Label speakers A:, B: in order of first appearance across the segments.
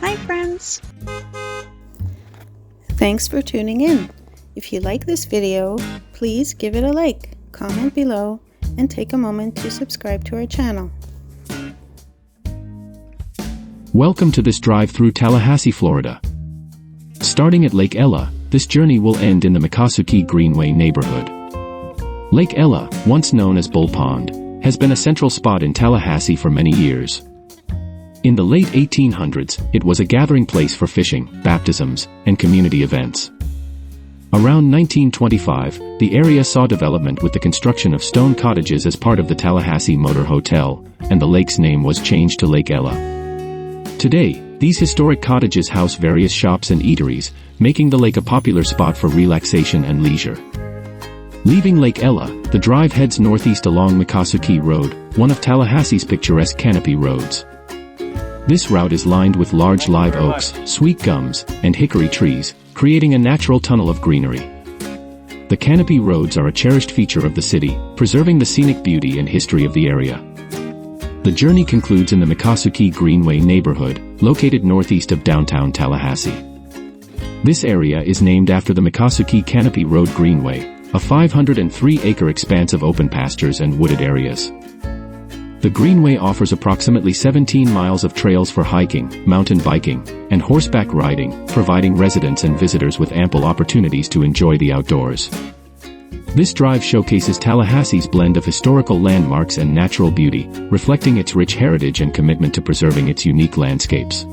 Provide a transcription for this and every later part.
A: Hi friends! Thanks for tuning in. If you like this video, please give it a like, comment below, and take a moment to subscribe to our channel.
B: Welcome to this drive through Tallahassee, Florida. Starting at Lake Ella, this journey will end in the Miccosukee Greenway neighborhood. Lake Ella, once known as Bull Pond, has been a central spot in Tallahassee for many years. In the late 1800s, it was a gathering place for fishing, baptisms, and community events. Around 1925, the area saw development with the construction of stone cottages as part of the Tallahassee Motor Hotel, and the lake's name was changed to Lake Ella. Today, these historic cottages house various shops and eateries, making the lake a popular spot for relaxation and leisure. Leaving Lake Ella, the drive heads northeast along Miccosukee Road, one of Tallahassee's picturesque canopy roads. This route is lined with large live oaks, sweet gums, and hickory trees, creating a natural tunnel of greenery. The canopy roads are a cherished feature of the city, preserving the scenic beauty and history of the area. The journey concludes in the Miccosukee Greenway neighborhood, located northeast of downtown Tallahassee. This area is named after the Miccosukee Canopy Road Greenway, a 503-acre expanse of open pastures and wooded areas. The Greenway offers approximately 17 miles of trails for hiking, mountain biking, and horseback riding, providing residents and visitors with ample opportunities to enjoy the outdoors. This drive showcases Tallahassee's blend of historical landmarks and natural beauty, reflecting its rich heritage and commitment to preserving its unique landscapes.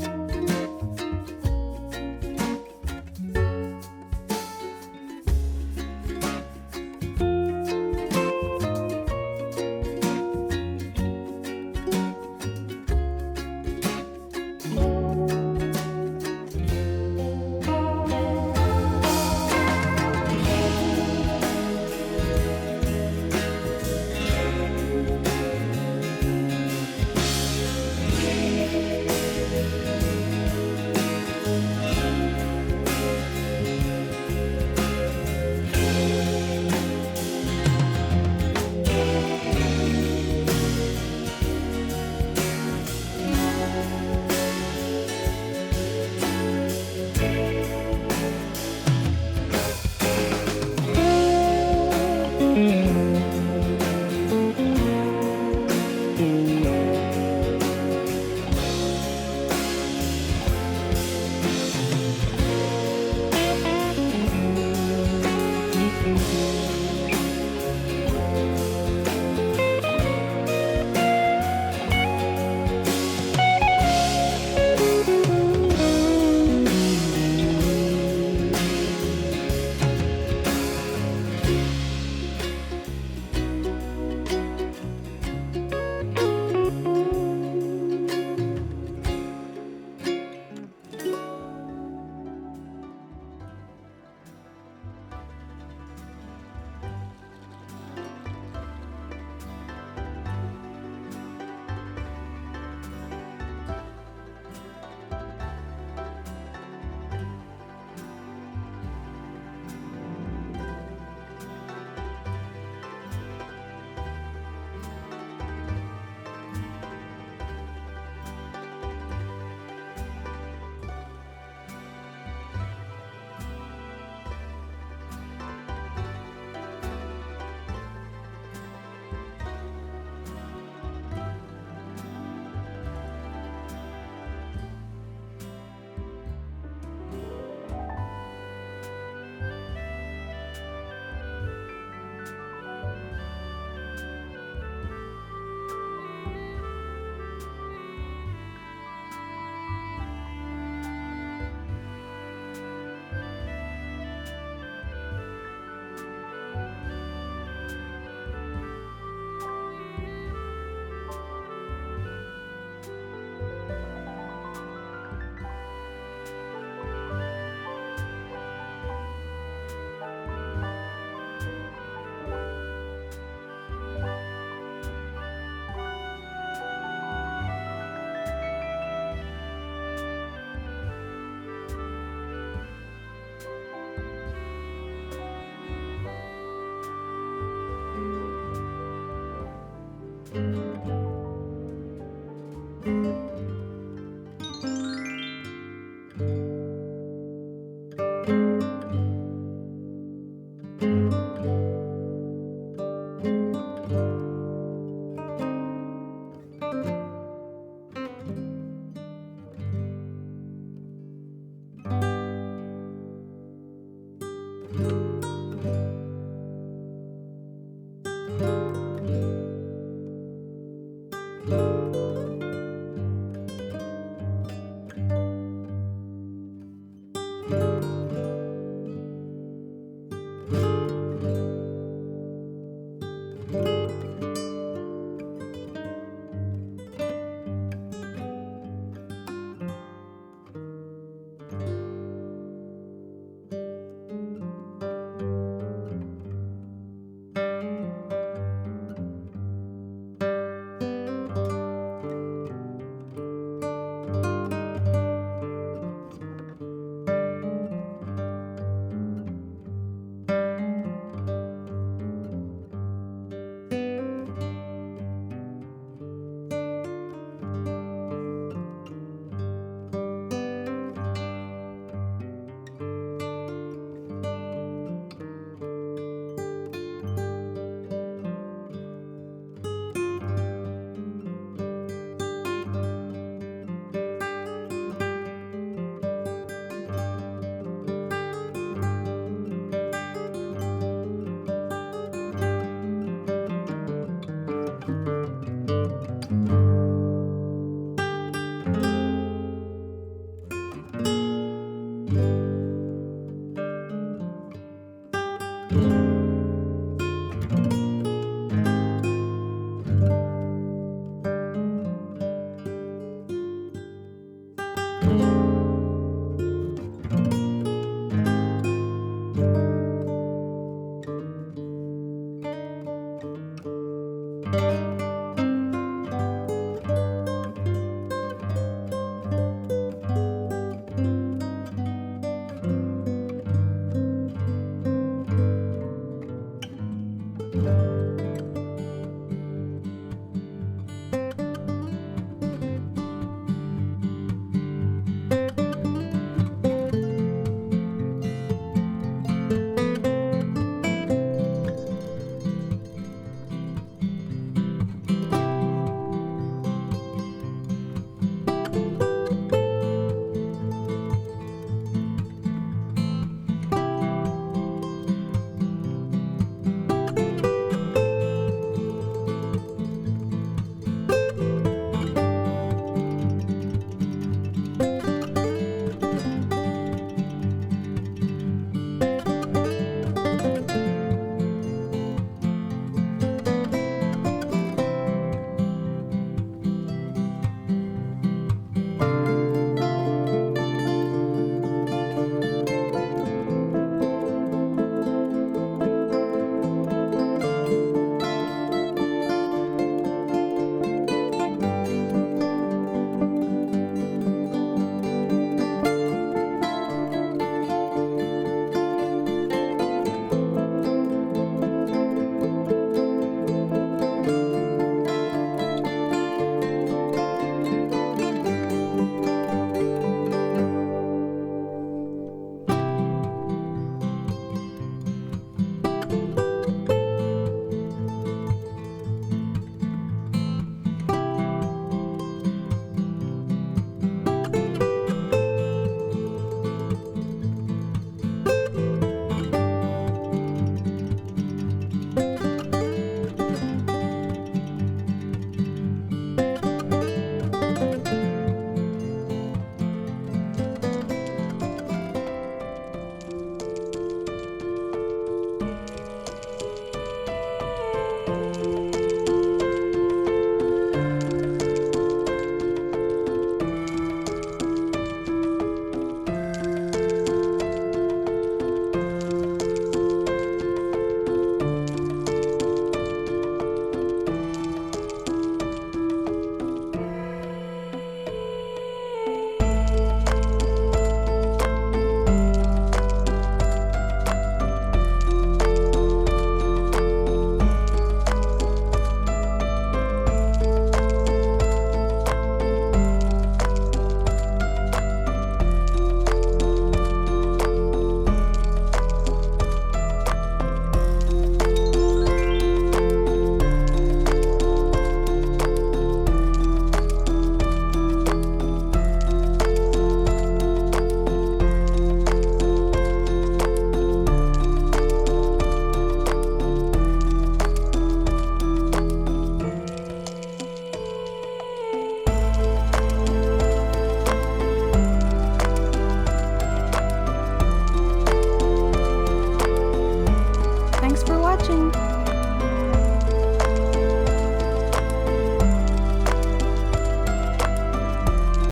C: Thank you.